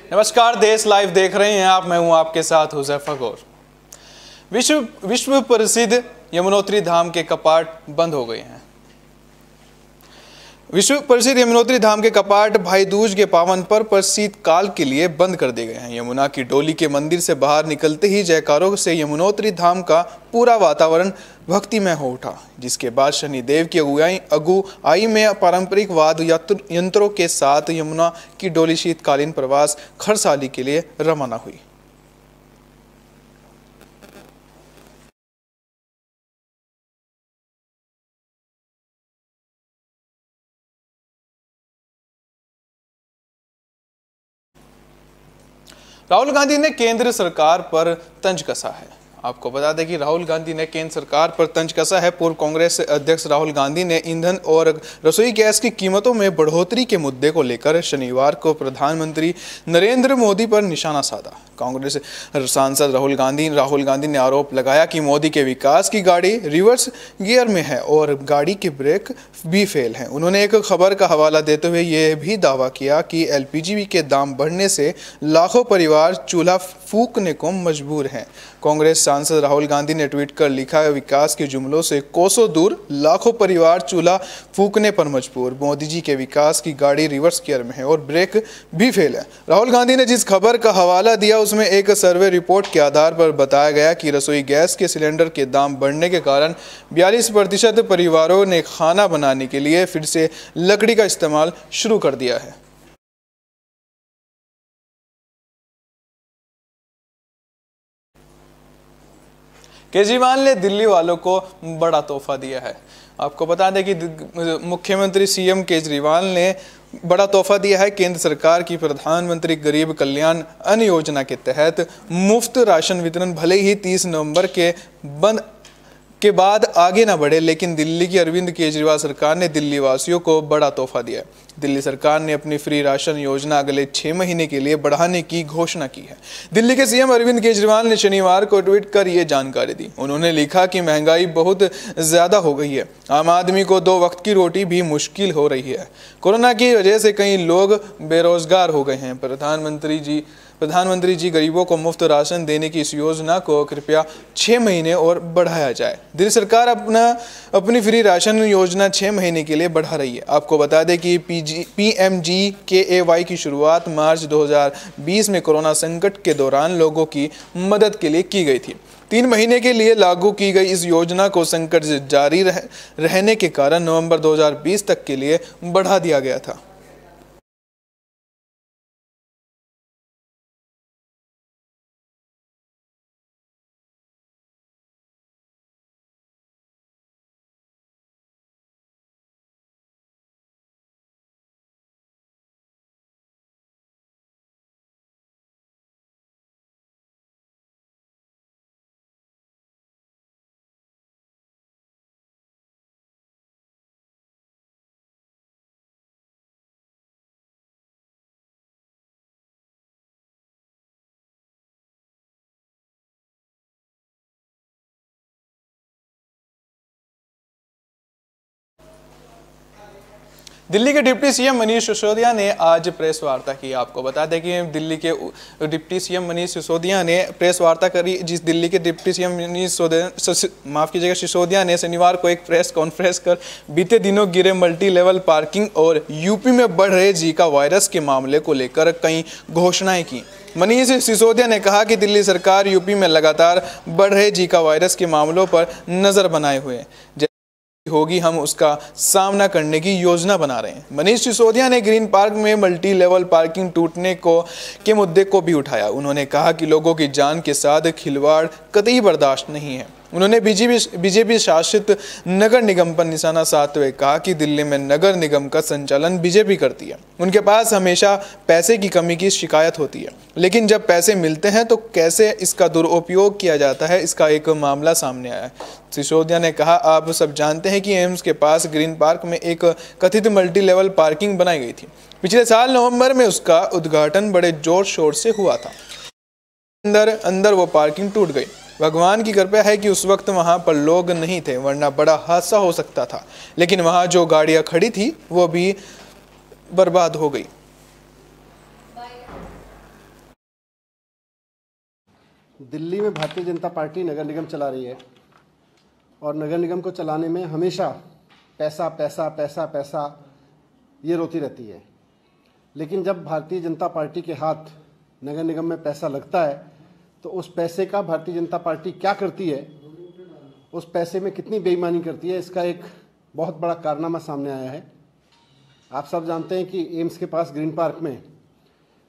नमस्कार, देश लाइव देख रहे हैं आप। मैं हूं आपके साथ हुज़ैफा गौर। विश्व प्रसिद्ध यमुनोत्री धाम के कपाट बंद हो गए हैं। विश्व प्रसिद्ध यमुनोत्री धाम के कपाट भाई दूज के पावन पर्व पर शीतकाल के लिए बंद कर दिए गए हैं। यमुना की डोली के मंदिर से बाहर निकलते ही जयकारों से यमुनोत्री धाम का पूरा वातावरण भक्तिमय हो उठा, जिसके बाद शनिदेव की अगुवाई में पारंपरिक वाद्य यंत्रों के साथ यमुना की डोली शीतकालीन प्रवास खरसाली के लिए रवाना हुई। राहुल गांधी ने केंद्र सरकार पर तंज कसा है। आपको बता दें कि राहुल गांधी ने केंद्र सरकार पर तंज कसा है। पूर्व कांग्रेस अध्यक्ष राहुल गांधी ने ईंधन और रसोई गैस की कीमतों में बढ़ोतरी के मुद्दे को लेकर शनिवार को प्रधानमंत्री नरेंद्र मोदी पर निशाना साधा। कांग्रेस सांसद राहुल गांधी ने आरोप लगाया कि मोदी के विकास की गाड़ी रिवर्स गियर में है और गाड़ी के ब्रेक भी फेल हैं। उन्होंने एक खबर का हवाला देते हुए यह भी दावा किया कि एलपीजी के दाम बढ़ने से लाखों परिवार चूल्हा फूंकने को मजबूर हैं। कांग्रेस सांसद राहुल गांधी ने ट्वीट कर लिखा, विकास के जुमलों से कोसों दूर, लाखों परिवार चूल्हा फूंकने पर मजबूर। मोदी जी के विकास की गाड़ी रिवर्स गियर में है और ब्रेक भी फेल है। राहुल गांधी ने जिस खबर का हवाला दिया उसमें एक सर्वे रिपोर्ट के आधार पर बताया गया कि रसोई गैस के सिलेंडर के दाम बढ़ने के कारण 42% परिवारों ने खाना बनाने के लिए फिर से लकड़ी का इस्तेमाल शुरू कर दिया है। केजरीवाल ने दिल्ली वालों को बड़ा तोहफा दिया है। आपको बता दें कि मुख्यमंत्री सीएम केजरीवाल ने बड़ा तोहफा दिया है। केंद्र सरकार की प्रधानमंत्री गरीब कल्याण अन्न योजना के तहत मुफ्त राशन वितरण भले ही 30 नवंबर के बंद के बाद आगे ना बढ़े, लेकिन दिल्ली की अरविंद केजरीवाल सरकार ने दिल्ली वासियों को बड़ा तोहफा दिया है। दिल्ली सरकार ने अपनी फ्री राशन योजना अगले 6 महीने के लिए बढ़ाने की घोषणा की है। दिल्ली के सीएम अरविंद केजरीवाल ने शनिवार को ट्वीट कर ये जानकारी दी। उन्होंने लिखा कि महंगाई बहुत ज़्यादा हो गई है, आम आदमी को 2 वक्त की रोटी भी मुश्किल हो रही है। कोरोना की वजह से कई लोग बेरोजगार हो गए हैं। प्रधानमंत्री जी गरीबों को मुफ्त राशन देने की इस योजना को कृपया 6 महीने और बढ़ाया जाए। दिल्ली सरकार अपनी फ्री राशन योजना 6 महीने के लिए बढ़ा रही है। आपको बता दें कि PMGKAY की शुरुआत मार्च 2020 में कोरोना संकट के दौरान लोगों की मदद के लिए की गई थी। 3 महीने के लिए लागू की गई इस योजना को संकट जारी रहने के कारण नवंबर 2020 तक के लिए बढ़ा दिया गया था। दिल्ली के डिप्टी सीएम मनीष सिसोदिया ने आज प्रेस वार्ता की। आपको बता दें कि दिल्ली के डिप्टी सीएम मनीष सिसोदिया ने प्रेस वार्ता करी। जिस दिल्ली के डिप्टी सीएम सिसोदिया ने शनिवार को एक प्रेस कॉन्फ्रेंस कर बीते दिनों गिरे मल्टी लेवल पार्किंग और यूपी में बढ़ रहे जीका वायरस के मामले को लेकर कई घोषणाएं की। मनीष सिसोदिया ने कहा कि दिल्ली सरकार यूपी में लगातार बढ़ रहे जीका वायरस के मामलों पर नजर बनाए हुए है होगी, हम उसका सामना करने की योजना बना रहे हैं। मनीष सिसोदिया ने ग्रीन पार्क में मल्टी लेवल पार्किंग टूटने के मुद्दे को भी उठाया। उन्होंने कहा कि लोगों की जान के साथ खिलवाड़ कतई बर्दाश्त नहीं है। उन्होंने बीजेपी शासित नगर निगम पर निशाना साधते हुए कहा कि दिल्ली में नगर निगम का संचालन बीजेपी करती है। उनके पास हमेशा पैसे की कमी की शिकायत होती है, लेकिन जब पैसे मिलते हैं तो कैसे इसका दुरुपयोग किया जाता है, इसका एक मामला सामने आया है। सिसोदिया ने कहा, आप सब जानते हैं कि एम्स के पास ग्रीन पार्क में एक कथित मल्टी लेवल पार्किंग बनाई गई थी। पिछले साल नवंबर में उसका उद्घाटन बड़े जोर शोर से हुआ था। अंदर वो पार्किंग टूट गई। भगवान की कृपा है कि उस वक्त वहां पर लोग नहीं थे, वरना बड़ा हादसा हो सकता था। लेकिन वहां जो गाड़ियां खड़ी थी वो भी बर्बाद हो गई। दिल्ली में भारतीय जनता पार्टी नगर निगम चला रही है और नगर निगम को चलाने में हमेशा पैसा पैसा पैसा पैसा ये रोती रहती है। लेकिन जब भारतीय जनता पार्टी के हाथ नगर निगम में पैसा लगता है तो उस पैसे का भारतीय जनता पार्टी क्या करती है, उस पैसे में कितनी बेईमानी करती है, इसका एक बहुत बड़ा कारनामा सामने आया है। आप सब जानते हैं कि एम्स के पास ग्रीन पार्क में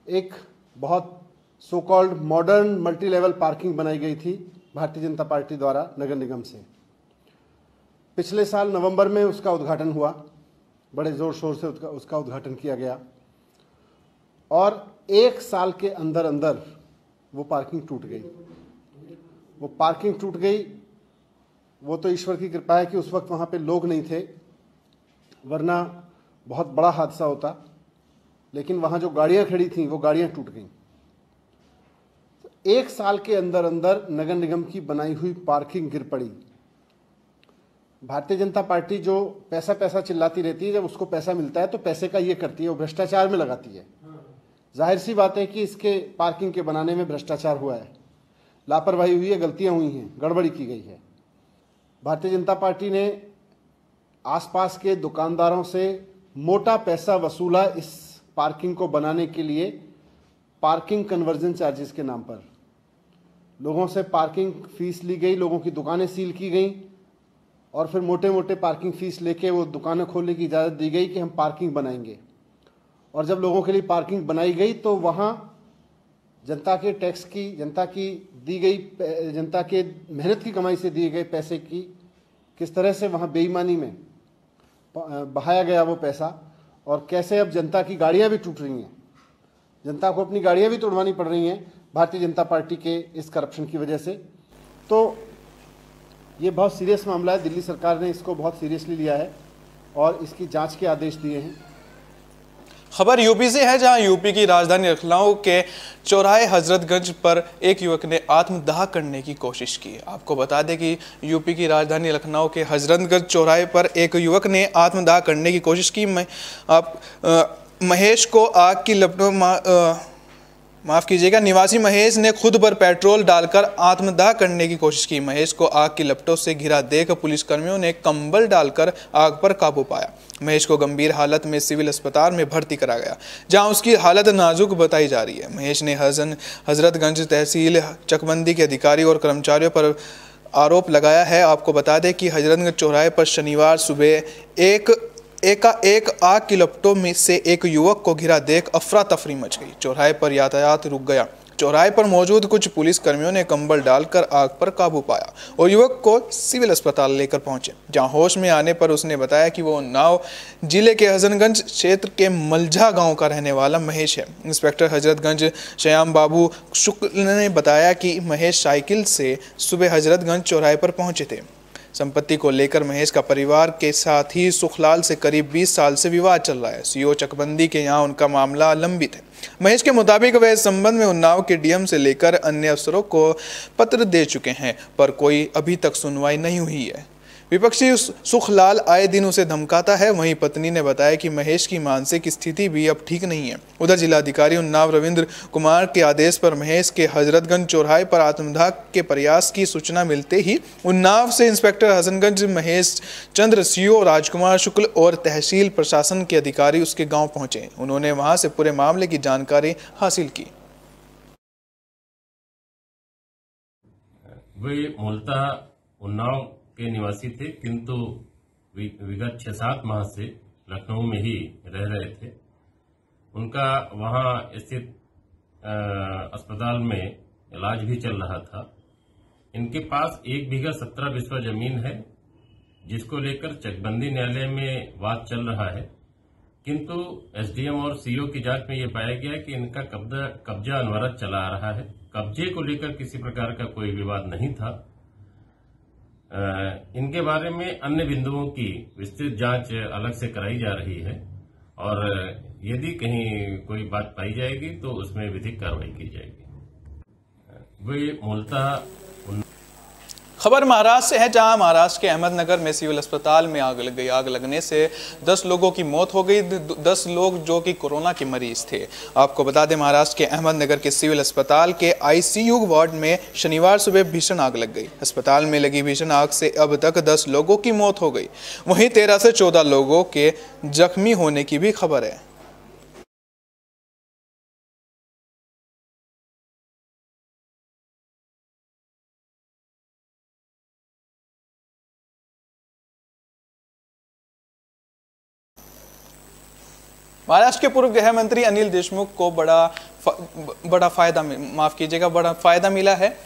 एक बहुत so called modern multi level parking बनाई गई थी भारतीय जनता पार्टी द्वारा नगर निगम से। पिछले साल नवंबर में उसका उद्घाटन हुआ, बड़े ज़ोर शोर से उसका उद्घाटन किया गया और एक साल के अंदर अंदर वो पार्किंग टूट गई। वो पार्किंग टूट गई, वो तो ईश्वर की कृपा है कि उस वक्त वहाँ पे लोग नहीं थे, वरना बहुत बड़ा हादसा होता। लेकिन वहाँ जो गाड़ियाँ खड़ी थीं वो गाड़ियाँ टूट गईं। तो एक साल के अंदर अंदर नगर निगम की बनाई हुई पार्किंग गिर पड़ी। भारतीय जनता पार्टी जो पैसा पैसा चिल्लाती रहती है, जब उसको पैसा मिलता है तो पैसे का ये करती है, वो भ्रष्टाचार में लगाती है। जाहिर सी बात है कि इसके पार्किंग के बनाने में भ्रष्टाचार हुआ है, लापरवाही हुई है, गलतियाँ हुई हैं, गड़बड़ी की गई है। भारतीय जनता पार्टी ने आसपास के दुकानदारों से मोटा पैसा वसूला इस पार्किंग को बनाने के लिए, पार्किंग कन्वर्जन चार्जेस के नाम पर लोगों से पार्किंग फीस ली गई, लोगों की दुकानें सील की गई और फिर मोटे मोटे पार्किंग फीस लेके वो दुकानें खोलने की इजाज़त दी गई कि हम पार्किंग बनाएंगे। और जब लोगों के लिए पार्किंग बनाई गई तो वहाँ जनता के टैक्स की, जनता की दी गई, जनता के मेहनत की कमाई से दिए गए पैसे की किस तरह से वहाँ बेईमानी में बहाया गया वो पैसा, और कैसे अब जनता की गाड़ियाँ भी टूट रही हैं, जनता को अपनी गाड़ियाँ भी तोड़वानी पड़ रही हैं भारतीय जनता पार्टी के इस करप्शन की वजह से। तो ये बहुत सीरियस मामला है। दिल्ली सरकार ने इसको बहुत सीरियसली लिया है और इसकी जांच के आदेश दिए हैं। खबर यूपी से है, जहां यूपी की राजधानी लखनऊ के चौराहे हजरतगंज पर एक युवक ने आत्मदाह करने की कोशिश की। आपको बता दें कि यूपी की राजधानी लखनऊ के हजरतगंज चौराहे पर एक युवक ने आत्मदाह करने की कोशिश की। महेश को आग की लपटों माफ कीजिएगा, निवासी महेश ने खुद पर पेट्रोल डालकर आत्मदाह करने की कोशिश की। महेश को आग की लपटों से घिरा देख पुलिसकर्मियों ने कंबल डालकर आग पर काबू पाया। महेश को गंभीर हालत में सिविल अस्पताल में भर्ती करा गया, जहां उसकी हालत नाजुक बताई जा रही है। महेश ने हजरतगंज तहसील चकबंदी के अधिकारी और कर्मचारियों पर आरोप लगाया है। आपको बता दें कि हजरतगंज चौराहे पर शनिवार सुबह एक आग की लपटों में से एक युवक को घिरा देख अफरा तफरी मच गई। चौराहे पर यातायात रुक गया। चौराहे पर मौजूद कुछ पुलिस कर्मियों ने कंबल डालकर आग पर काबू पाया और युवक को सिविल अस्पताल लेकर पहुंचे, जहां होश में आने पर उसने बताया कि वो उन्नाव जिले के हजरतगंज क्षेत्र के मलझा गांव का रहने वाला महेश है। इंस्पेक्टर हजरतगंज श्याम बाबू शुक्ल ने बताया कि महेश साइकिल से सुबह हजरतगंज चौराहे पर पहुंचे थे। संपत्ति को लेकर महेश का परिवार के साथ ही सुखलाल से करीब 20 साल से विवाद चल रहा है। सीओ चकबंदी के यहाँ उनका मामला लंबित है। महेश के मुताबिक वह इस संबंध में उन्नाव के डीएम से लेकर अन्य अफसरों को पत्र दे चुके हैं, पर कोई अभी तक सुनवाई नहीं हुई है। विपक्षी सुखलाल आए दिन उसे धमकाता है। वहीं पत्नी ने बताया कि महेश की मानसिक स्थिति भी अब ठीक नहीं है। उधर जिलाधिकारी उन्नाव रविंद्र कुमार के आदेश पर महेश के हजरतगंज चौराहे पर आत्मदाह के प्रयास की सूचना मिलते ही उन्नाव से इंस्पेक्टर हसनगंज महेश चंद्र, सीओ राजकुमार शुक्ल और तहसील प्रशासन के अधिकारी उसके गाँव पहुंचे। उन्होंने वहां से पूरे मामले की जानकारी हासिल की। वे मूलतः उन्नाव के निवासी थे, किंतु विगत 6-7 माह से लखनऊ में ही रह रहे थे। उनका वहां स्थित अस्पताल में इलाज भी चल रहा था। इनके पास 1 बीघा 17 बिस्वा जमीन है, जिसको लेकर चकबंदी न्यायालय में वाद चल रहा है, किंतु एसडीएम और सीओ की जांच में यह पाया गया कि इनका कब्जा अनवरत चला आ रहा है। कब्जे को लेकर किसी प्रकार का कोई विवाद नहीं था। इनके बारे में अन्य बिंदुओं की विस्तृत जांच अलग से कराई जा रही है और यदि कहीं कोई बात पाई जाएगी तो उसमें विधिक कार्रवाई की जाएगी। वे मूलतः खबर महाराष्ट्र से है, जहां महाराष्ट्र के अहमदनगर में सिविल अस्पताल में आग लग गई। आग लगने से 10 लोगों की मौत हो गई। 10 लोग जो कि कोरोना के मरीज थे। आपको बता दें, महाराष्ट्र के अहमदनगर के सिविल अस्पताल के आईसीयू वार्ड में शनिवार सुबह भीषण आग लग गई। अस्पताल में लगी भीषण आग से अब तक 10 लोगों की मौत हो गई। वहीं 13 से 14 लोगों के जख्मी होने की भी खबर है। महाराष्ट्र के पूर्व गृह मंत्री अनिल देशमुख को बड़ा फायदा मिला है।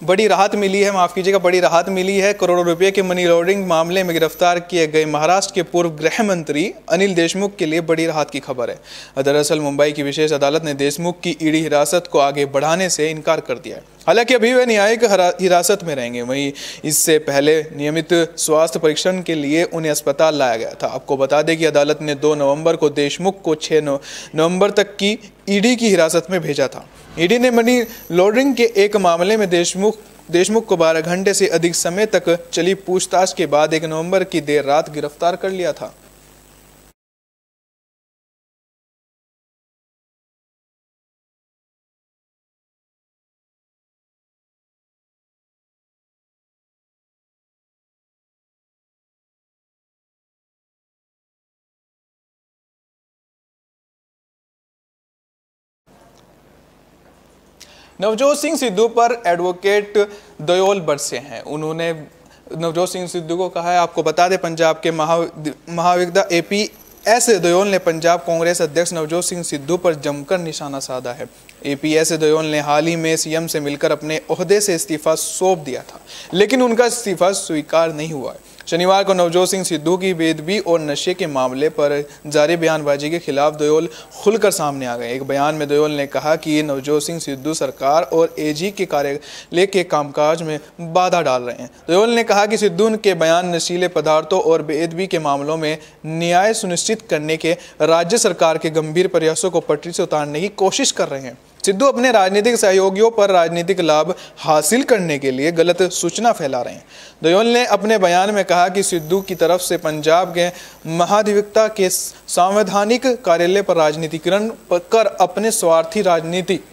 बड़ी राहत मिली है। करोड़ों रुपए के मनी लॉन्ड्रिंग मामले में गिरफ्तार किए गए महाराष्ट्र के पूर्व गृह मंत्री अनिल देशमुख के लिए बड़ी राहत की खबर है। दरअसल मुंबई की विशेष अदालत ने देशमुख की ईडी हिरासत को आगे बढ़ाने से इनकार कर दिया है। हालांकि अभी वे न्यायिक हिरासत में रहेंगे। वहीं इससे पहले नियमित स्वास्थ्य परीक्षण के लिए उन्हें अस्पताल लाया गया था। आपको बता दें कि अदालत ने 2 नवंबर को देशमुख को 6 नवंबर तक की ईडी की हिरासत में भेजा था। ईडी ने मनी लॉन्ड्रिंग के एक मामले में देशमुख को 12 घंटे से अधिक समय तक चली पूछताछ के बाद 1 नवंबर की देर रात गिरफ्तार कर लिया था। नवजोत सिंह सिद्धू पर एडवोकेट दयोल बरसे हैं। उन्होंने नवजोत सिंह सिद्धू को कहा है। आपको बता दें, पंजाब के महाविद्या एपीएस दयोल ने पंजाब कांग्रेस अध्यक्ष नवजोत सिंह सिद्धू पर जमकर निशाना साधा है। एपीएस दयोल ने हाल ही में सीएम से मिलकर अपने ओहदे से इस्तीफा सौंप दिया था, लेकिन उनका इस्तीफा स्वीकार नहीं हुआ है। शनिवार को नवजोत सिंह सिद्धू की बेदबी और नशे के मामले पर जारी बयानबाजी के खिलाफ दयोल खुलकर सामने आ गए। एक बयान में दयोल ने कहा कि नवजोत सिंह सिद्धू सरकार और एजी के कार्यालय के कामकाज में बाधा डाल रहे हैं। दयोल ने कहा कि सिद्धू के बयान नशीले पदार्थों और बेदबी के मामलों में न्याय सुनिश्चित करने के राज्य सरकार के गंभीर प्रयासों को पटरी से उतारने की कोशिश कर रहे हैं। सिद्धू अपने राजनीतिक सहयोगियों पर राजनीतिक लाभ हासिल करने के लिए गलत सूचना फैला रहे हैं। दयोल ने अपने बयान में कहा कि सिद्धू की तरफ से पंजाब के महाधिवक्ता के संवैधानिक कार्यालय पर राजनीतिकरण कर अपने स्वार्थी राजनीतिक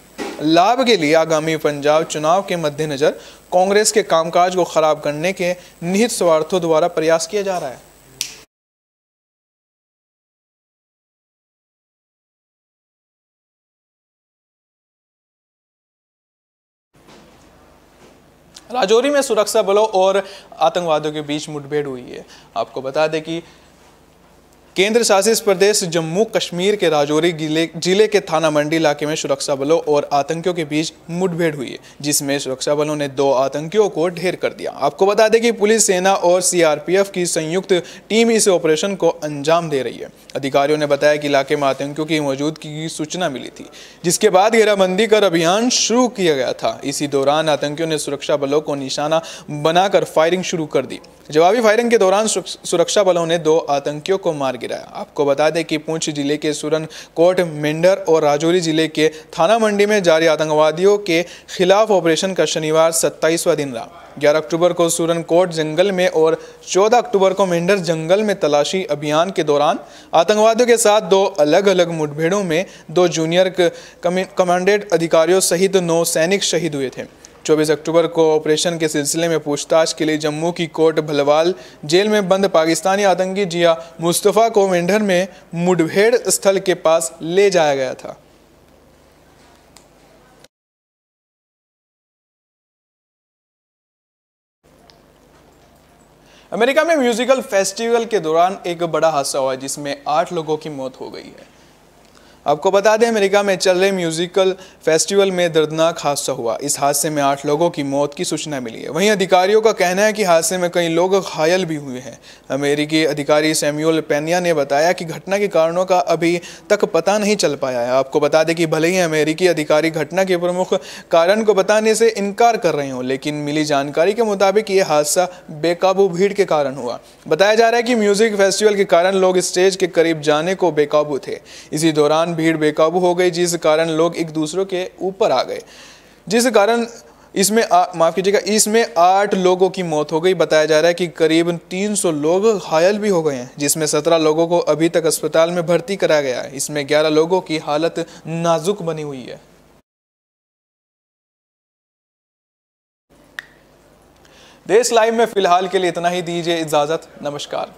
लाभ के लिए आगामी पंजाब चुनाव के मद्देनजर कांग्रेस के कामकाज को खराब करने के निहित स्वार्थों द्वारा प्रयास किया जा रहा है। राजौरी में सुरक्षा बलों और आतंकवादियों के बीच मुठभेड़ हुई है। आपको बता दें कि केंद्र शासित प्रदेश जम्मू कश्मीर के राजौरी जिले के थाना मंडी इलाके में सुरक्षा बलों और आतंकियों के बीच मुठभेड़ हुई है, जिसमें सुरक्षा बलों ने 2 आतंकियों को ढेर कर दिया। आपको बता दें कि पुलिस, सेना और सीआरपीएफ की संयुक्त टीम इस ऑपरेशन को अंजाम दे रही है। अधिकारियों ने बताया कि इलाके में आतंकियों की मौजूदगी की सूचना मिली थी, जिसके बाद घेराबंदी कर अभियान शुरू किया गया था। इसी दौरान आतंकियों ने सुरक्षा बलों को निशाना बनाकर फायरिंग शुरू कर दी। जवाबी फायरिंग के दौरान सुरक्षा बलों ने 2 आतंकियों को मार गिराया। आपको बता दें कि पुंछ जिले के सुरनकोट, मेंढर और राजौरी जिले के थाना मंडी में जारी आतंकवादियों के खिलाफ ऑपरेशन का शनिवार 27वां दिन रहा। 11 अक्टूबर को सुरनकोट जंगल में और 14 अक्टूबर को मेंढर जंगल में तलाशी अभियान के दौरान आतंकवादियों के साथ 2 अलग अलग मुठभेड़ों में 2 जूनियर कमांडेंट अधिकारियों सहित 9 सैनिक शहीद हुए थे। 24 अक्टूबर को ऑपरेशन के सिलसिले में पूछताछ के लिए जम्मू की कोट भलवाल जेल में बंद पाकिस्तानी आतंकी जिया मुस्तफ़ा को मेंढर में मुठभेड़ स्थल के पास ले जाया गया था। अमेरिका में म्यूजिकल फेस्टिवल के दौरान एक बड़ा हादसा हुआ, जिसमें 8 लोगों की मौत हो गई है। आपको बता दें, अमेरिका में चल रहे म्यूजिकल फेस्टिवल में दर्दनाक हादसा हुआ। इस हादसे में 8 लोगों की मौत की सूचना मिली है। वहीं अधिकारियों का कहना है कि हादसे में कई लोग घायल भी हुए हैं। अमेरिकी अधिकारी सैमुअल पेनिया ने बताया कि घटना के कारणों का अभी तक पता नहीं चल पाया है। आपको बता दें कि भले ही अमेरिकी अधिकारी घटना के प्रमुख कारण को बताने से इनकार कर रहे हों, लेकिन मिली जानकारी के मुताबिक ये हादसा बेकाबू भीड़ के कारण हुआ। बताया जा रहा है कि म्यूजिक फेस्टिवल के कारण लोग स्टेज के करीब जाने को बेकाबू थे। इसी दौरान भीड़ बेकाबू हो गई, जिस कारण लोग एक दूसरे के ऊपर आ गए, जिस कारण इसमें माफ कीजिएगा, इसमें 8 लोगों की मौत हो गई। बताया जा रहा है कि करीब 300 लोग घायल भी हो गए हैं, जिसमें 17 लोगों को अभी तक अस्पताल में भर्ती कराया गया है। इसमें 11 लोगों की हालत नाजुक बनी हुई है। देश लाइव में फिलहाल के लिए इतना ही, दीजिए इजाजत, नमस्कार।